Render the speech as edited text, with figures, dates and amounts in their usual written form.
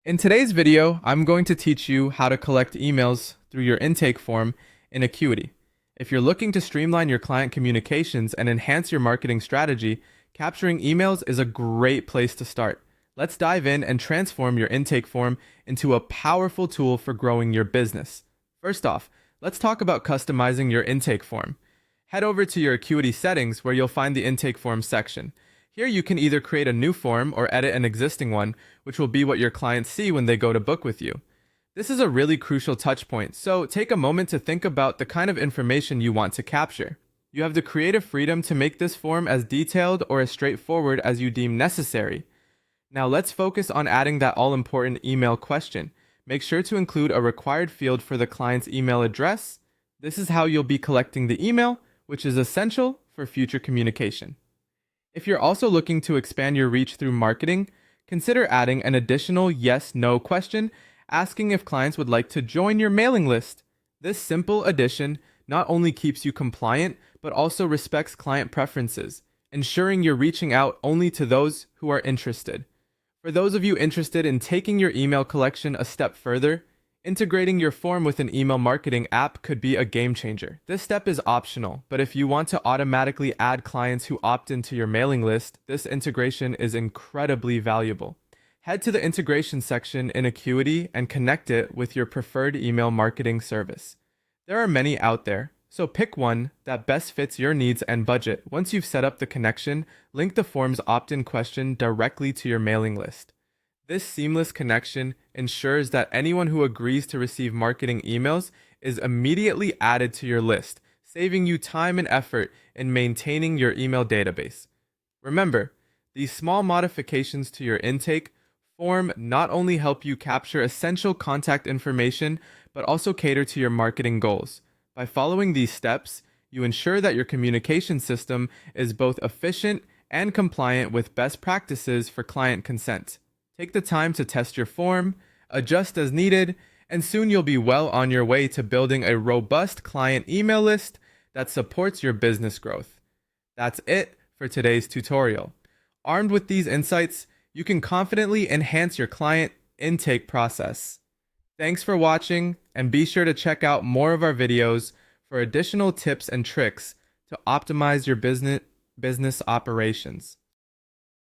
In today's video, I'm going to teach you how to collect emails through your intake form in Acuity. If you're looking to streamline your client communications and enhance your marketing strategy, capturing emails is a great place to start. Let's dive in and transform your intake form into a powerful tool for growing your business. First off, let's talk about customizing your intake form. Head over to your Acuity settings where you'll find the intake form section. Here you can either create a new form or edit an existing one, which will be what your clients see when they go to book with you. This is a really crucial touch point, so take a moment to think about the kind of information you want to capture. You have the creative freedom to make this form as detailed or as straightforward as you deem necessary. Now let's focus on adding that all-important email question. Make sure to include a required field for the client's email address. This is how you'll be collecting the email, which is essential for future communication. If you're also looking to expand your reach through marketing, consider adding an additional yes/no question, asking if clients would like to join your mailing list. This simple addition not only keeps you compliant, but also respects client preferences, ensuring you're reaching out only to those who are interested. For those of you interested in taking your email collection a step further, integrating your form with an email marketing app could be a game changer. This step is optional, but if you want to automatically add clients who opt into your mailing list, this integration is incredibly valuable. Head to the integration section in Acuity and connect it with your preferred email marketing service. There are many out there, so pick one that best fits your needs and budget. Once you've set up the connection, link the form's opt-in question directly to your mailing list. This seamless connection ensures that anyone who agrees to receive marketing emails is immediately added to your list, saving you time and effort in maintaining your email database. Remember, these small modifications to your intake form not only help you capture essential contact information, but also cater to your marketing goals. By following these steps, you ensure that your communication system is both efficient and compliant with best practices for client consent. Take the time to test your form, adjust as needed, and soon you'll be well on your way to building a robust client email list that supports your business growth. That's it for today's tutorial. Armed with these insights, you can confidently enhance your client intake process. Thanks for watching, and be sure to check out more of our videos for additional tips and tricks to optimize your business operations.